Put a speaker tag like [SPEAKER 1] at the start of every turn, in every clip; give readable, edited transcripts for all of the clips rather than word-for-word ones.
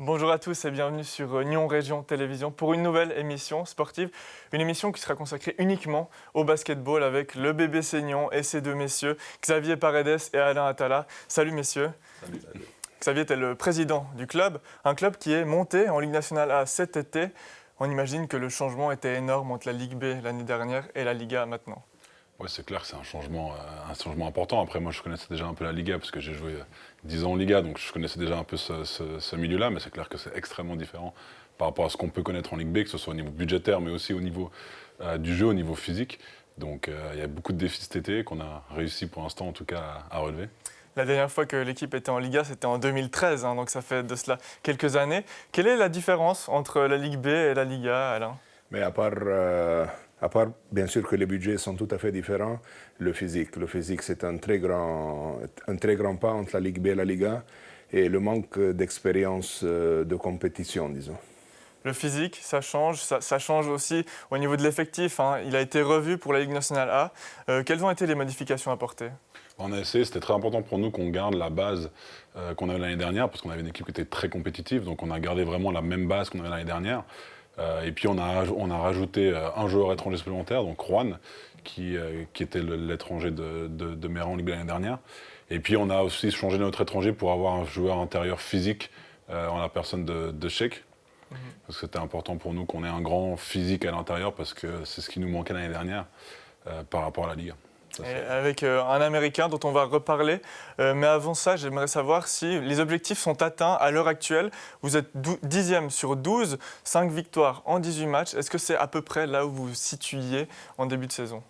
[SPEAKER 1] Bonjour à tous et bienvenue sur Nyon Région Télévision pour une nouvelle émission sportive. Une émission qui sera consacrée uniquement au basketball avec le BBC Nyon et ses deux messieurs, Xavier Paredes et Alain Attala. Salut messieurs.
[SPEAKER 2] Salut.
[SPEAKER 1] Xavier est le président du club, un club qui est monté en Ligue nationale A cet été. On imagine que le changement était énorme entre la Ligue B l'année dernière et la Liga maintenant.
[SPEAKER 2] Oui, c'est clair que c'est un changement important. Après, moi, je connaissais déjà un peu la Liga parce que j'ai joué 10 ans en Liga, donc je connaissais déjà un peu ce milieu-là, mais c'est clair que c'est extrêmement différent par rapport à ce qu'on peut connaître en Ligue B, que ce soit au niveau budgétaire, mais aussi au niveau du jeu, au niveau physique. Donc, il y a beaucoup de défis cet été qu'on a réussi pour l'instant, en tout cas, à relever.
[SPEAKER 1] La dernière fois que l'équipe était en Liga, c'était en 2013, donc ça fait de cela quelques années. Quelle est la différence entre la Ligue B et la Liga, Alain ?
[SPEAKER 3] Mais à part, bien sûr, que les budgets sont tout à fait différents, le physique c'est un très grand pas entre la Ligue B et la Liga, et le manque d'expérience de compétition, disons.
[SPEAKER 1] Le physique, ça change aussi au niveau de l'effectif. Il a été revu pour la Ligue nationale A. Quelles ont été les modifications apportées ?
[SPEAKER 2] On a essayé, c'était très important pour nous qu'on garde la base qu'on avait l'année dernière, parce qu'on avait une équipe qui était très compétitive, donc on a gardé vraiment la même base qu'on avait l'année dernière. Et puis on a rajouté un joueur étranger supplémentaire, donc Juan, qui était l'étranger de Méran en Ligue l'année dernière. Et puis on a aussi changé notre étranger pour avoir un joueur intérieur physique en la personne de Sheik. Parce que c'était important pour nous qu'on ait un grand physique à l'intérieur, parce que c'est ce qui nous manquait l'année dernière par rapport à la Ligue.
[SPEAKER 1] Avec un Américain dont on va reparler. Mais avant ça, j'aimerais savoir si les objectifs sont atteints à l'heure actuelle. Vous êtes 10e sur 12, 5 victoires en 18 matchs. Est-ce que c'est à peu près là où vous vous situiez en début de saison ?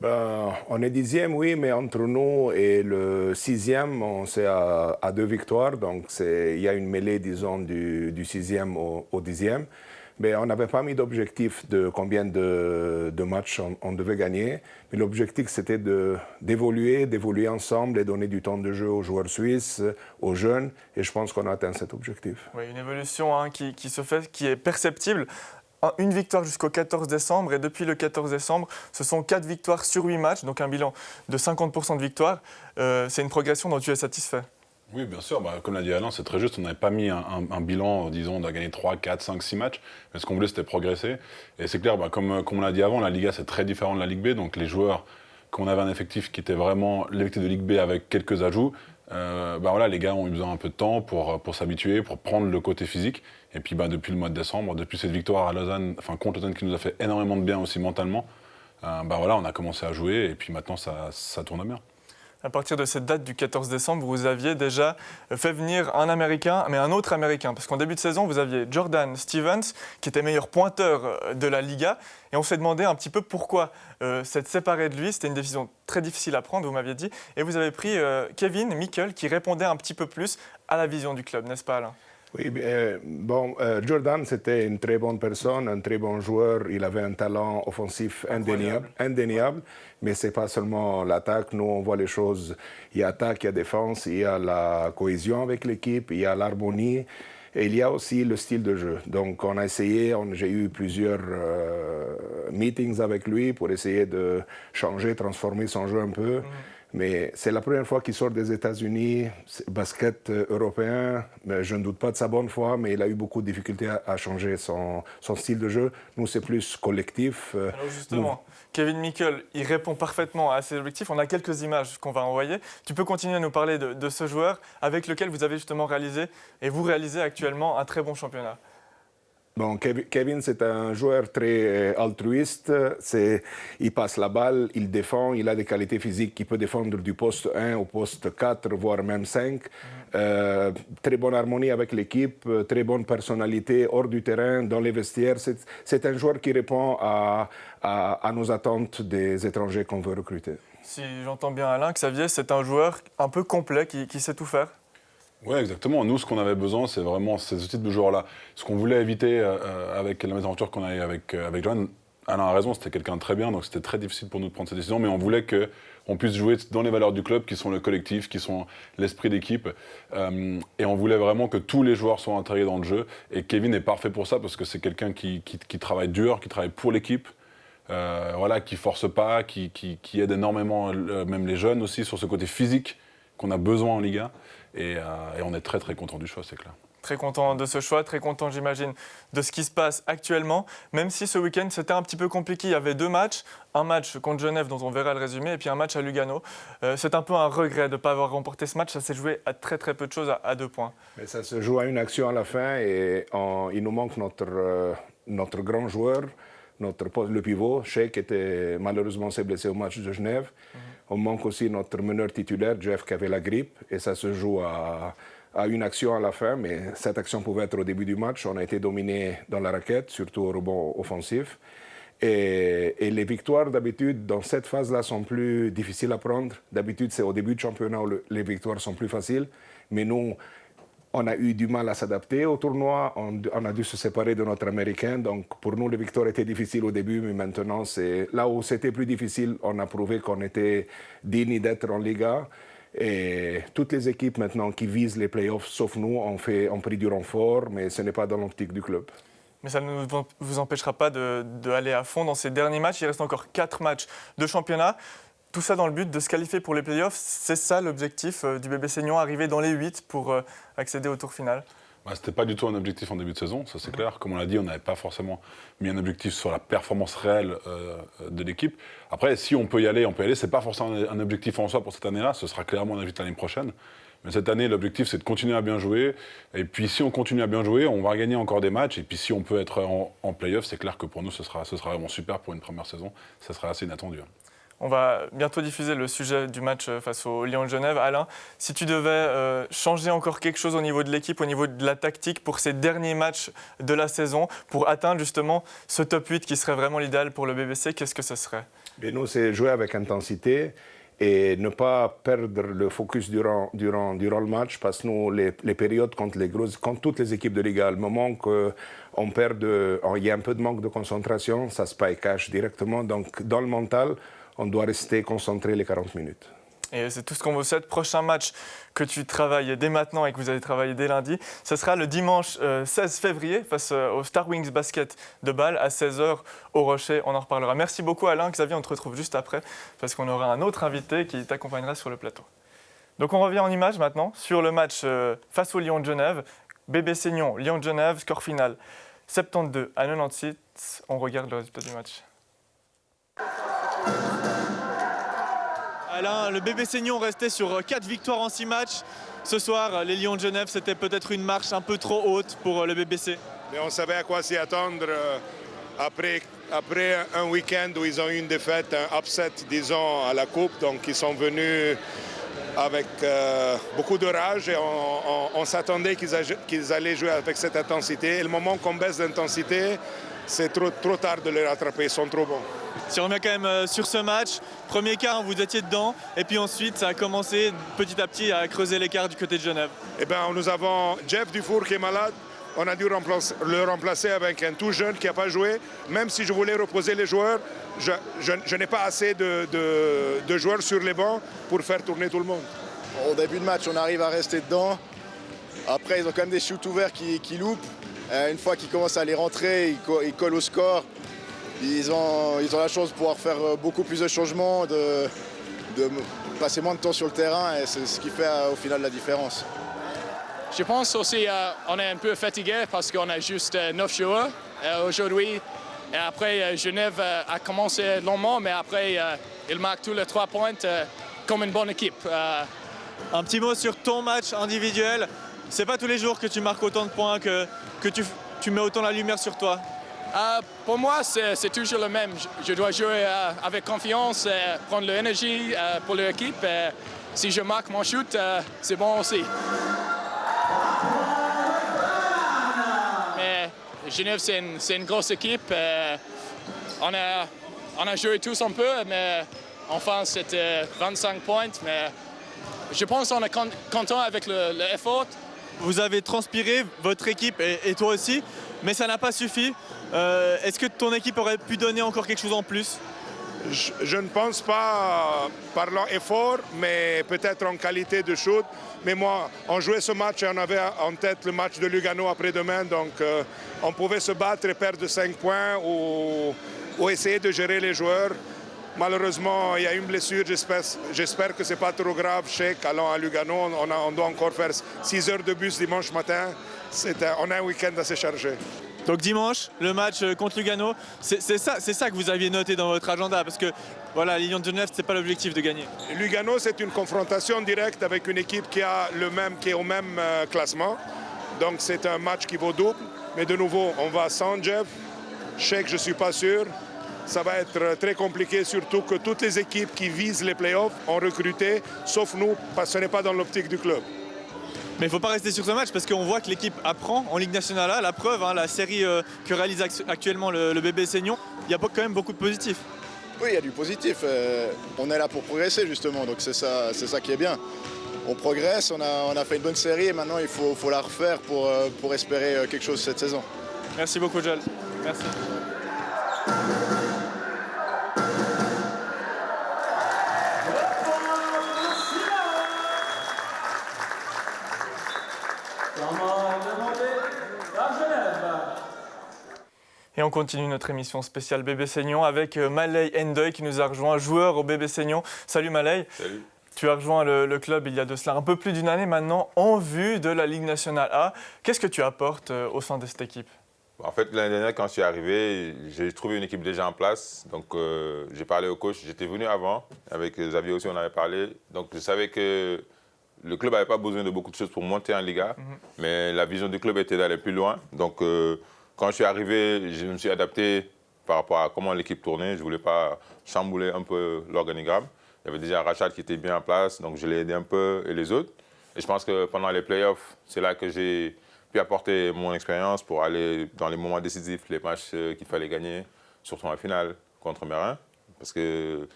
[SPEAKER 3] On est 10e, oui, mais entre nous et le 6e, on est à 2 victoires. Donc il y a une mêlée, disons, du 6e au 10e. Mais on n'avait pas mis d'objectif de combien de matchs on devait gagner. Mais l'objectif, c'était d'évoluer ensemble et donner du temps de jeu aux joueurs suisses, aux jeunes. Et je pense qu'on a atteint cet objectif.
[SPEAKER 1] Oui, une évolution qui se fait, qui est perceptible. Une victoire jusqu'au 14 décembre. Et depuis le 14 décembre, ce sont 4 victoires sur 8 matchs. Donc un bilan de 50% de victoire. C'est une progression dont tu es satisfait ?
[SPEAKER 2] Oui, bien sûr. Comme l'a dit Alain, c'est très juste. On n'avait pas mis un bilan, disons, on a gagné 3, 4, 5, 6 matchs. Mais ce qu'on voulait, c'était progresser. Et c'est clair, comme on l'a dit avant, la Liga, c'est très différent de la Ligue B. Donc les joueurs, qu'on avait un effectif qui était vraiment l'effectif de Ligue B avec quelques ajouts, les gars ont eu besoin un peu de temps pour s'habituer, pour prendre le côté physique. Et puis depuis le mois de décembre, depuis cette victoire à Lausanne, contre Lausanne qui nous a fait énormément de bien aussi mentalement, on a commencé à jouer et puis maintenant ça tourne bien.
[SPEAKER 1] À partir de cette date du 14 décembre, vous aviez déjà fait venir un Américain, mais un autre Américain. Parce qu'en début de saison, vous aviez Jordan Stevens, qui était meilleur pointeur de la Liga. Et on s'est demandé un petit peu pourquoi s'être séparé de lui. C'était une décision très difficile à prendre, vous m'aviez dit. Et vous avez pris Kevin Mikel, qui répondait un petit peu plus à la vision du club, n'est-ce pas, Alain ?
[SPEAKER 3] Oui, Jordan, c'était une très bonne personne, un très bon joueur. Il avait un talent offensif indéniable. Mais ce n'est pas seulement l'attaque. Nous, on voit les choses. Il y a attaque, il y a défense, il y a la cohésion avec l'équipe, il y a l'harmonie. Et il y a aussi le style de jeu. Donc, on a essayé, j'ai eu plusieurs meetings avec lui pour essayer de changer, transformer son jeu un peu. Mais c'est la première fois qu'il sort des États-Unis, basket européen. Mais je ne doute pas de sa bonne foi, mais il a eu beaucoup de difficultés à changer son style de jeu. Nous, c'est plus collectif.
[SPEAKER 1] Alors justement, Kevin Mikel, il répond parfaitement à ses objectifs. On a quelques images qu'on va envoyer. Tu peux continuer à nous parler de ce joueur avec lequel vous avez justement réalisé, et vous réalisez actuellement, un très bon championnat.
[SPEAKER 3] Kevin, c'est un joueur très altruiste. Il passe la balle, il défend, il a des qualités physiques. Il peut défendre du poste 1 au poste 4, voire même 5. Très bonne harmonie avec l'équipe, très bonne personnalité hors du terrain, dans les vestiaires. C'est un joueur qui répond à nos attentes des étrangers qu'on veut recruter.
[SPEAKER 1] Si j'entends bien Alain, Xavier, c'est un joueur un peu complet qui sait tout faire.
[SPEAKER 2] Oui, exactement. Nous, ce qu'on avait besoin, c'est vraiment ce type de joueur-là. Ce qu'on voulait éviter avec la mésaventure qu'on a eue avec John, Alain a raison, c'était quelqu'un de très bien, donc c'était très difficile pour nous de prendre cette décision, mais on voulait qu'on puisse jouer dans les valeurs du club, qui sont le collectif, qui sont l'esprit d'équipe, et on voulait vraiment que tous les joueurs soient intégrés dans le jeu, et Kevin est parfait pour ça, parce que c'est quelqu'un qui travaille dur, qui travaille pour l'équipe, qui force pas, qui aide énormément, même les jeunes aussi, sur ce côté physique qu'on a besoin en Liga. Et on est très très content du choix, c'est clair.
[SPEAKER 1] Très content de ce choix, très content j'imagine de ce qui se passe actuellement, même si ce week-end c'était un petit peu compliqué, il y avait 2 matchs, un match contre Genève dont on verra le résumé et puis un match à Lugano. C'est un peu un regret de ne pas avoir remporté ce match, ça s'est joué à très peu de choses à 2 points.
[SPEAKER 3] Mais ça se joue à une action à la fin et il nous manque notre grand joueur, le pivot, Sheik, malheureusement s'est blessé au match de Genève. On manque aussi notre meneur titulaire, Jeff, qui avait la grippe et ça se joue à une action à la fin, mais cette action pouvait être au début du match. On a été dominé dans la raquette, surtout au rebond offensif. Et les victoires, d'habitude, dans cette phase-là, sont plus difficiles à prendre. D'habitude, c'est au début du championnat où les victoires sont plus faciles. Mais nous, on a eu du mal à s'adapter au tournoi. On a dû se séparer de notre Américain. Donc, pour nous, les victoires étaient difficiles au début, mais maintenant, c'est là où c'était plus difficile, on a prouvé qu'on était digne d'être en Liga. Et toutes les équipes maintenant qui visent les playoffs, sauf nous, ont pris du renfort, mais ce n'est pas dans l'optique du club.
[SPEAKER 1] Mais ça ne vous empêchera pas d'aller à fond dans ces derniers matchs. Il reste encore 4 matchs de championnat. Tout ça dans le but de se qualifier pour les playoffs. C'est ça l'objectif du bébé Seignon, arriver dans les 8 pour accéder au tour final.
[SPEAKER 2] Ce n'était pas du tout un objectif en début de saison, ça c'est clair. Comme on l'a dit, on n'avait pas forcément mis un objectif sur la performance réelle de l'équipe. Après, si on peut y aller, on peut y aller. Ce n'est pas forcément un objectif en soi pour cette année-là, ce sera clairement un objectif l'année prochaine. Mais cette année, l'objectif, c'est de continuer à bien jouer. Et puis, si on continue à bien jouer, on va gagner encore des matchs. Et puis, si on peut être en play-off, c'est clair que pour nous, ce sera vraiment super pour une première saison. Ça sera assez inattendu.
[SPEAKER 1] On va bientôt diffuser le sujet du match face au Lyon de Genève. Alain, si tu devais changer encore quelque chose au niveau de l'équipe, au niveau de la tactique pour ces derniers matchs de la saison, pour atteindre justement ce top 8 qui serait vraiment l'idéal pour le BBC, qu'est-ce que ce serait ?
[SPEAKER 3] Et nous, c'est jouer avec intensité et ne pas perdre le focus durant le match, parce que nous, les périodes contre toutes les équipes de Liga, le moment qu'on perd, il y a un peu de manque de concentration, ça se paye cash directement. Donc, dans le mental, on doit rester concentré les 40 minutes.
[SPEAKER 1] Et c'est tout ce qu'on vous souhaite. Prochain match que tu travailles dès maintenant et que vous allez travailler dès lundi, ce sera le dimanche 16 février face au Star Wings Basket de Bâle à 16h au Rocher. On en reparlera. Merci beaucoup Alain. Xavier, on te retrouve juste après parce qu'on aura un autre invité qui t'accompagnera sur le plateau. Donc on revient en image maintenant sur le match face au Lyon de Genève. Bébé Seignon, Lyon de Genève, score final 72 à 96. On regarde le résultat du match. Alain, le bébé Seignon restait sur 4 victoires en 6 matchs. Ce soir, les Lions de Genève, c'était peut-être une marche un peu trop haute pour le BBC.
[SPEAKER 4] Mais on savait à quoi s'y attendre après un week-end où ils ont eu une défaite, un upset, disons, à la Coupe. Donc, ils sont venus avec beaucoup de rage et on s'attendait qu'ils allaient jouer avec cette intensité. Et le moment qu'on baisse d'intensité, c'est trop tard de les rattraper, ils sont trop bons.
[SPEAKER 1] Si on revient quand même sur ce match, premier quart, vous étiez dedans, et puis ensuite, ça a commencé petit à petit à creuser l'écart du côté de Genève.
[SPEAKER 4] Eh bien, nous avons Jeff Dufour qui est malade. On a dû le remplacer avec un tout jeune qui n'a pas joué. Même si je voulais reposer les joueurs, je n'ai pas assez de joueurs sur les bancs pour faire tourner tout le monde.
[SPEAKER 5] Au début de match, on arrive à rester dedans. Après, ils ont quand même des shoots ouverts qui loupent. Une fois qu'ils commencent à les rentrer, ils collent au score. Ils ont la chance de pouvoir faire beaucoup plus de changements, de passer moins de temps sur le terrain, et c'est ce qui fait au final la différence.
[SPEAKER 6] Je pense aussi qu'on est un peu fatigué parce qu'on a juste 9 joueurs aujourd'hui. Et après, Genève a commencé longuement, mais après, il marque tous les 3 points comme une bonne équipe.
[SPEAKER 1] Un petit mot sur ton match individuel. C'est pas tous les jours que tu marques autant de points, que tu mets autant la lumière sur toi.
[SPEAKER 6] Pour moi, c'est toujours le même. Je dois jouer avec confiance, prendre l'énergie pour l'équipe. Si je marque mon shoot, c'est bon aussi. Mais Genève, c'est une grosse équipe. On a joué tous un peu, mais enfin, c'était 25 points. Mais je pense qu'on est content avec l'effort.
[SPEAKER 1] Vous avez transpiré, votre équipe et toi aussi, mais ça n'a pas suffi. Est-ce que ton équipe aurait pu donner encore quelque chose en plus ?
[SPEAKER 4] Je ne pense pas parlant effort, mais peut-être en qualité de shoot. Mais moi, on jouait ce match et on avait en tête le match de Lugano après-demain. Donc, on pouvait se battre et perdre 5 points ou essayer de gérer les joueurs. Malheureusement, il y a une blessure. J'espère que ce n'est pas trop grave. Cheikh, allant à Lugano, on doit encore faire 6 heures de bus dimanche matin. On a un week-end assez chargé.
[SPEAKER 1] Donc dimanche, le match contre Lugano, c'est ça que vous aviez noté dans votre agenda, parce que voilà, Lyon de Genève, c'est pas l'objectif de gagner.
[SPEAKER 4] Lugano, c'est une confrontation directe avec une équipe qui est au même classement. Donc c'est un match qui vaut double. Mais de nouveau, on va sans Jeff. Cheikh, je ne suis pas sûr. Ça va être très compliqué, surtout que toutes les équipes qui visent les playoffs ont recruté, sauf nous, parce que ce n'est pas dans l'optique du club.
[SPEAKER 1] Mais il ne faut pas rester sur ce match parce qu'on voit que l'équipe apprend en Ligue nationale A. La preuve, la série que réalise actuellement le bébé Seignon, il y a quand même beaucoup de positifs.
[SPEAKER 5] Oui, il y a du positif. On est là pour progresser justement, donc c'est ça qui est bien. On progresse, on a fait une bonne série et maintenant il faut la refaire pour espérer quelque chose cette saison.
[SPEAKER 1] Merci beaucoup, Joel. Merci. Et on continue notre émission spéciale Bébé Seignon avec Malay Ndoye qui nous a rejoint, joueur au Bébé Seignon. Salut Malay.
[SPEAKER 7] Salut.
[SPEAKER 1] Tu as rejoint le club il y a de cela un peu plus d'une année maintenant en vue de la Ligue nationale A. Qu'est-ce que tu apportes au sein de cette équipe ?
[SPEAKER 7] En fait, l'année dernière, quand je suis arrivé, j'ai trouvé une équipe déjà en place. Donc, j'ai parlé au coach. J'étais venu avant. Avec Xavier aussi, on avait parlé. Donc, je savais que le club n'avait pas besoin de beaucoup de choses pour monter en Liga. Mais la vision du club était d'aller plus loin. Donc, quand je suis arrivé, je me suis adapté par rapport à comment l'équipe tournait. Je ne voulais pas chambouler un peu l'organigramme. Il y avait déjà Rachad qui était bien en place. Donc, je l'ai aidé un peu et les autres. Et je pense que pendant les playoffs, c'est là que j'ai pu apporter mon expérience pour aller dans les moments décisifs, les matchs qu'il fallait gagner, surtout en finale contre Mérin. Parce que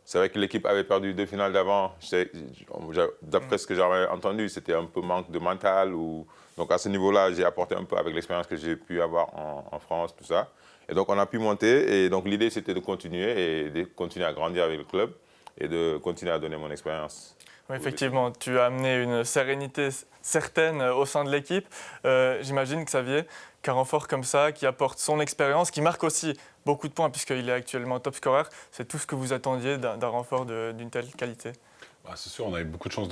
[SPEAKER 7] c'est vrai que l'équipe avait perdu 2 finales d'avant. D'après ce que j'avais entendu, c'était un peu manque de mental. Donc à ce niveau-là, j'ai apporté un peu avec l'expérience que j'ai pu avoir en France, tout ça. Et donc on a pu monter. Et donc l'idée, c'était de continuer à grandir avec le club et de continuer à donner mon expérience.
[SPEAKER 1] Oui, effectivement, tu as amené une sérénité certaine au sein de l'équipe. J'imagine, Xavier, qu'un renfort comme ça, qui apporte son expérience, qui marque aussi beaucoup de points puisqu'il est actuellement top scorer, c'est tout ce que vous attendiez d'un renfort d'une telle qualité.
[SPEAKER 2] C'est sûr, on avait beaucoup de chance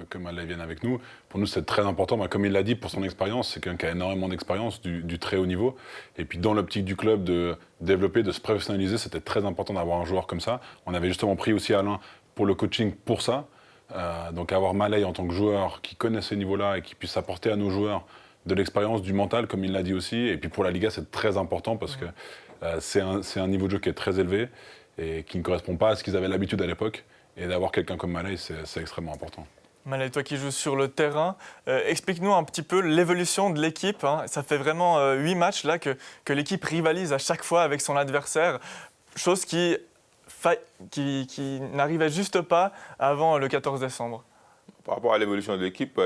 [SPEAKER 2] que Malay vienne avec nous. Pour nous, c'est très important. Comme il l'a dit, pour son expérience, c'est quelqu'un qui a énormément d'expérience, du très haut niveau. Et puis, dans l'optique du club, de développer, de se professionnaliser, c'était très important d'avoir un joueur comme ça. On avait justement pris aussi Alain pour le coaching pour ça. Donc avoir Malay en tant que joueur qui connaît ces niveaux-là et qui puisse apporter à nos joueurs de l'expérience, du mental, comme il l'a dit aussi. Et puis pour la Liga, c'est très important parce que c'est un niveau de jeu qui est très élevé et qui ne correspond pas à ce qu'ils avaient l'habitude à l'époque. Et d'avoir quelqu'un comme Malay, c'est extrêmement important.
[SPEAKER 1] Malay, toi qui joues sur le terrain, explique-nous un petit peu l'évolution de l'équipe. Ça fait vraiment 8 matchs là, que l'équipe rivalise à chaque fois avec son adversaire, chose qui n'arrivait juste pas avant le 14 décembre.
[SPEAKER 7] Par rapport à l'évolution de l'équipe,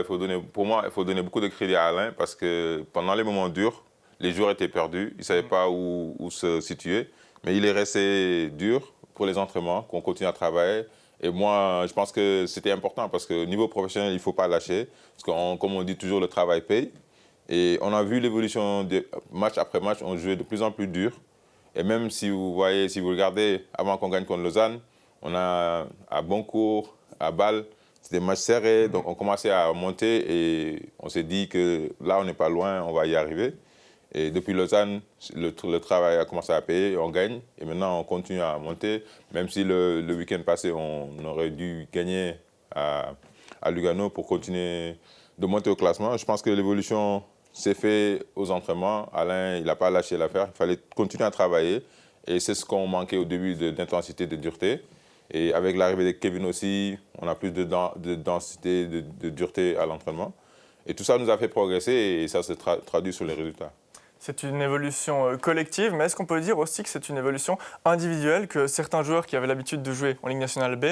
[SPEAKER 7] pour moi, il faut donner beaucoup de crédit à Alain parce que pendant les moments durs, les joueurs étaient perdus, ils ne savaient pas où se situer, mais il est resté dur pour les entraînements, qu'on continue à travailler. Et moi, je pense que c'était important parce qu'au niveau professionnel, il ne faut pas lâcher. Parce que, comme on dit toujours, le travail paye. Et on a vu l'évolution de match après match, on jouait de plus en plus dur. Et même si vous regardez, avant qu'on gagne contre Lausanne, on a à Boncourt, à Bâle, c'était des matchs serrés. Donc on commençait à monter et on s'est dit que là, on n'est pas loin, on va y arriver. Et depuis Lausanne, le travail a commencé à payer, on gagne. Et maintenant, on continue à monter. Même si le week-end passé, on aurait dû gagner à Lugano pour continuer de monter au classement. Je pense que l'évolution s'est faite aux entraînements. Alain, il n'a pas lâché l'affaire. Il fallait continuer à travailler. Et c'est ce qu'on manquait au début d'intensité, de dureté. Et avec l'arrivée de Kevin aussi, on a plus de densité, de dureté à l'entraînement. Et tout ça nous a fait progresser et ça se traduit sur les résultats.
[SPEAKER 1] C'est une évolution collective, mais est-ce qu'on peut dire aussi que c'est une évolution individuelle, que certains joueurs qui avaient l'habitude de jouer en Ligue nationale B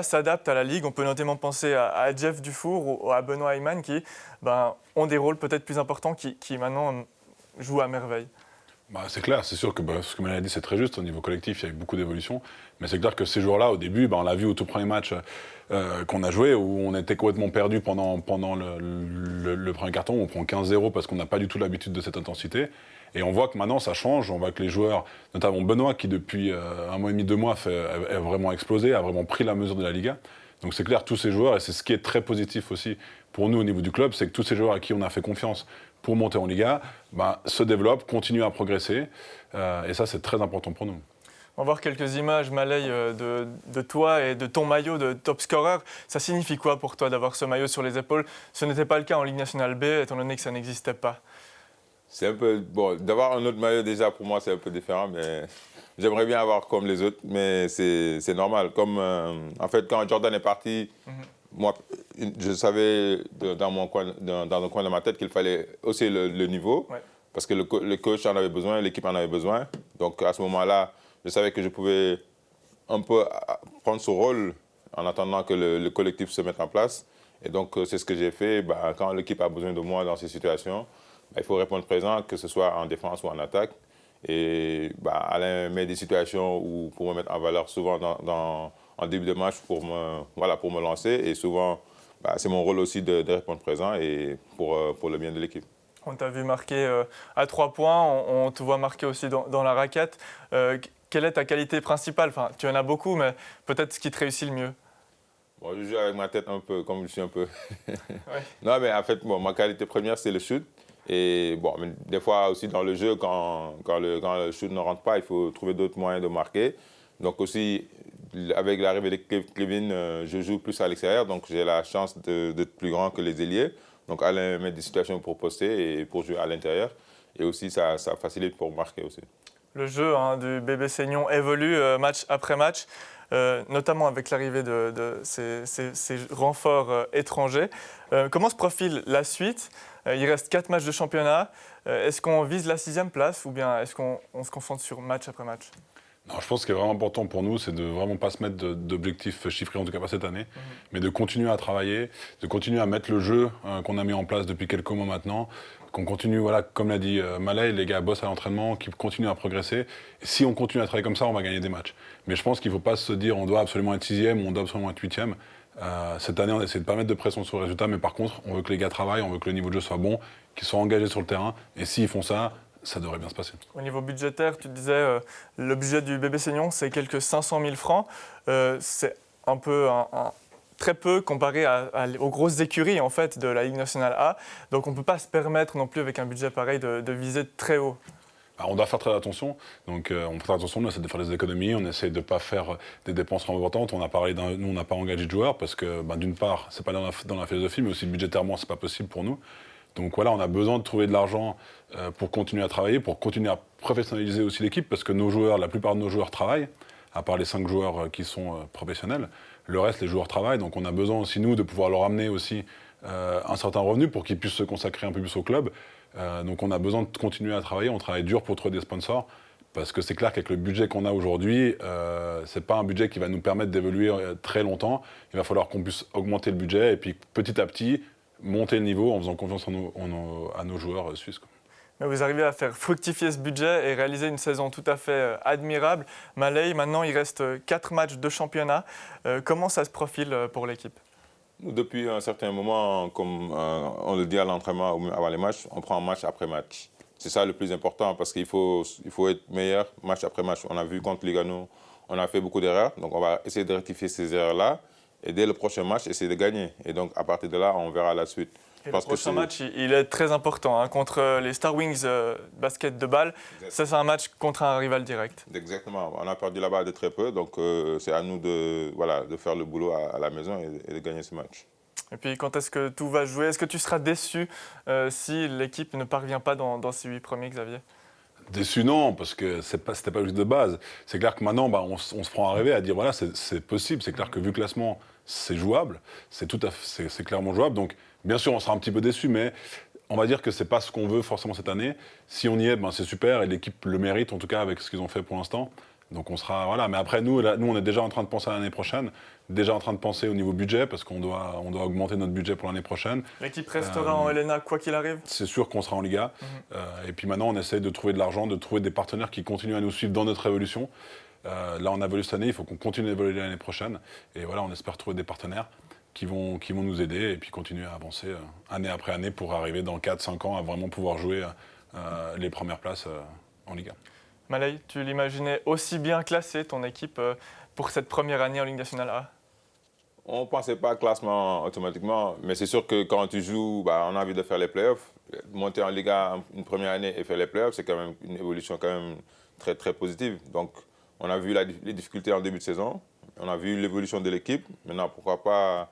[SPEAKER 1] s'adaptent à la Ligue? On peut notamment penser à Jeff Dufour ou à Benoît Eyman qui ont des rôles peut-être plus importants, qui maintenant jouent à merveille.
[SPEAKER 2] C'est clair, c'est sûr que ce que Malay a dit, c'est très juste. Au niveau collectif, il y a eu beaucoup d'évolutions. Mais c'est clair que ces joueurs-là, au début, on l'a vu au tout premier match qu'on a joué, où on était complètement perdu pendant le premier carton, où on prend 15-0 parce qu'on n'a pas du tout l'habitude de cette intensité. Et on voit que maintenant ça change, on voit que les joueurs, notamment Benoît qui depuis 1 mois et demi, 2 mois a vraiment explosé, a vraiment pris la mesure de la Liga. Donc c'est clair, tous ces joueurs, et c'est ce qui est très positif aussi pour nous au niveau du club, c'est que tous ces joueurs à qui on a fait confiance pour monter en Liga, se développent, continuent à progresser. Et ça, c'est très important pour nous.
[SPEAKER 1] On va voir quelques images, Malay, de toi et de ton maillot de top scorer. Ça signifie quoi pour toi d'avoir ce maillot sur les épaules? Ce n'était pas le cas en Ligue nationale B, étant donné que ça n'existait pas.
[SPEAKER 7] C'est un peu... Bon, d'avoir un autre maillot, déjà, pour moi, c'est un peu différent, mais j'aimerais bien avoir comme les autres, mais c'est normal. Comme, en fait, quand Jordan est parti, moi, je savais dans le coin de ma tête qu'il fallait hausser le niveau, parce que le coach en avait besoin, l'équipe en avait besoin. Donc, à ce moment-là, je savais que je pouvais un peu prendre ce rôle en attendant que le collectif se mette en place. Et donc, c'est ce que j'ai fait. Quand l'équipe a besoin de moi dans ces situations, il faut répondre présent, que ce soit en défense ou en attaque. Et Alain met des situations pour me mettre en valeur souvent en début de match pour me lancer. Et souvent, c'est mon rôle aussi de répondre présent et pour le bien de l'équipe.
[SPEAKER 1] On t'a vu marquer à 3 points, on te voit marquer aussi dans la raquette. Quelle est ta qualité principale? Enfin, tu en as beaucoup, mais peut-être ce qui te réussit le mieux.
[SPEAKER 7] Bon, je joue avec ma tête un peu, comme je suis un peu. Non, mais en fait, ma qualité première, c'est le shoot. Et mais des fois aussi dans le jeu, quand le shoot ne rentre pas, il faut trouver d'autres moyens de marquer. Donc aussi, avec l'arrivée de Kevin, je joue plus à l'extérieur, donc j'ai la chance d'être plus grand que les ailiers. Donc Alain met des situations pour poster et pour jouer à l'intérieur. Et aussi, ça facilite pour marquer aussi. Le
[SPEAKER 1] jeu du bébé Seignon évolue match après match, notamment avec l'arrivée de ces renforts étrangers. Comment se profile la suite? Il reste 4 matchs de championnat. Est-ce qu'on vise la 6e place ou bien est-ce qu'on se concentre sur match après match?
[SPEAKER 2] Non, je pense que ce qui est vraiment important pour nous, c'est de vraiment pas se mettre d'objectifs chiffrés, en tout cas pas cette année, mais de continuer à travailler, de continuer à mettre le jeu qu'on a mis en place depuis quelques mois maintenant, qu'on continue, comme l'a dit Malay, les gars bossent à l'entraînement, qui continuent à progresser. Et si on continue à travailler comme ça, on va gagner des matchs. Mais je pense qu'il ne faut pas se dire on doit absolument être 6e ou on doit absolument être 8e. Cette année, on essaie de ne pas mettre de pression sur le résultat, mais par contre, on veut que les gars travaillent, on veut que le niveau de jeu soit bon, qu'ils soient engagés sur le terrain. Et s'ils font ça, ça devrait bien se passer.
[SPEAKER 1] Au niveau budgétaire, tu disais le budget du bébé Seignon, c'est quelques 500 000 francs. C'est un peu très peu comparé aux grosses écuries en fait, de la Ligue nationale A. Donc on ne peut pas se permettre non plus avec un budget pareil de viser très haut.
[SPEAKER 2] On doit faire très attention. Donc on fait attention, on essaie de faire des économies, on essaie de ne pas faire des dépenses importantes. Nous, on n'a pas engagé de joueurs parce que d'une part, ce n'est pas dans la philosophie, mais aussi budgétairement, ce n'est pas possible pour nous. Donc voilà, on a besoin de trouver de l'argent pour continuer à travailler, pour continuer à professionnaliser aussi l'équipe, parce que la plupart de nos joueurs travaillent, à part les 5 joueurs qui sont professionnels. Le reste, les joueurs travaillent, donc on a besoin aussi, nous, de pouvoir leur amener aussi un certain revenu pour qu'ils puissent se consacrer un peu plus au club. Donc on a besoin de continuer à travailler, on travaille dur pour trouver des sponsors, parce que c'est clair qu'avec le budget qu'on a aujourd'hui, c'est pas un budget qui va nous permettre d'évoluer très longtemps. Il va falloir qu'on puisse augmenter le budget, et puis petit à petit, monter le niveau en faisant confiance à nos joueurs suisses.
[SPEAKER 1] Mais vous arrivez à faire fructifier ce budget et réaliser une saison tout à fait admirable. Malay, maintenant il reste 4 matchs de championnat. Comment ça se profile pour l'équipe?
[SPEAKER 7] Depuis un certain moment, comme on le dit à l'entraînement ou avant les matchs, on prend match après match. C'est ça le plus important parce qu'il faut être meilleur match après match. On a vu contre Lugano, on a fait beaucoup d'erreurs, donc on va essayer de rectifier ces erreurs-là. Et dès le prochain match, essayer de gagner. Et donc, à partir de là, on verra la suite.
[SPEAKER 1] Et le prochain match, il est très important. Contre les Star Wings basket de Bâle, ça, c'est un match contre un rival direct.
[SPEAKER 7] Exactement. On a perdu la balle de très peu. Donc, c'est à nous de faire le boulot à la maison et de gagner ce match.
[SPEAKER 1] Et puis, quand est-ce que tout va jouer? Est-ce que tu seras déçu si l'équipe ne parvient pas dans ces 8 premiers, Xavier?
[SPEAKER 2] Déçu, non, parce que c'était pas juste de base. C'est clair que maintenant, on se prend à rêver, à dire voilà, c'est possible. C'est clair que vu le classement, c'est jouable, c'est clairement jouable. Donc, bien sûr, on sera un petit peu déçu, mais on va dire que c'est pas ce qu'on veut forcément cette année. Si on y est, c'est super et l'équipe le mérite en tout cas avec ce qu'ils ont fait pour l'instant. Donc on sera Mais après nous, on est déjà en train de penser à l'année prochaine, déjà en train de penser au niveau budget parce qu'on doit augmenter notre budget pour l'année prochaine.
[SPEAKER 1] L'équipe restera en LNA quoi qu'il arrive.
[SPEAKER 2] C'est sûr qu'on sera en Liga. Et puis maintenant, on essaye de trouver de l'argent, de trouver des partenaires qui continuent à nous suivre dans notre évolution. Là, on a évolué cette année, il faut qu'on continue à évoluer l'année prochaine. Et voilà, on espère trouver des partenaires qui vont nous aider et puis continuer à avancer année après année pour arriver dans 4-5 ans à vraiment pouvoir jouer les premières places en Liga.
[SPEAKER 1] Malay, tu l'imaginais aussi bien classé, ton équipe, pour cette première année en Ligue nationale A?
[SPEAKER 7] On ne pensait pas classement automatiquement, mais c'est sûr que quand tu joues, on a envie de faire les playoffs. Monter en Liga une première année et faire les playoffs, c'est quand même une évolution quand même très, très positive. Donc, on a vu les difficultés en début de saison, on a vu l'évolution de l'équipe. Maintenant, pourquoi pas,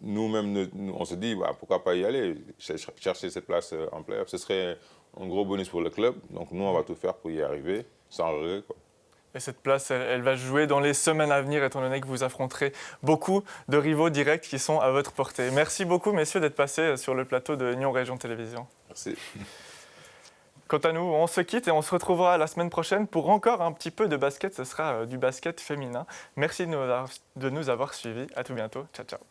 [SPEAKER 7] nous-mêmes, on se dit, pourquoi pas y aller, chercher cette place en playoffs. Ce serait un gros bonus pour le club. Donc, nous, on va tout faire pour y arriver, sans regret, quoi.
[SPEAKER 1] Et cette place, elle va jouer dans les semaines à venir, étant donné que vous affronterez beaucoup de rivaux directs qui sont à votre portée. Merci beaucoup, messieurs, d'être passés sur le plateau de Nyon Région Télévision.
[SPEAKER 7] Merci.
[SPEAKER 1] Quant à nous, on se quitte et on se retrouvera la semaine prochaine pour encore un petit peu de basket. Ce sera du basket féminin. Merci de nous avoir suivis. À tout bientôt. Ciao, ciao.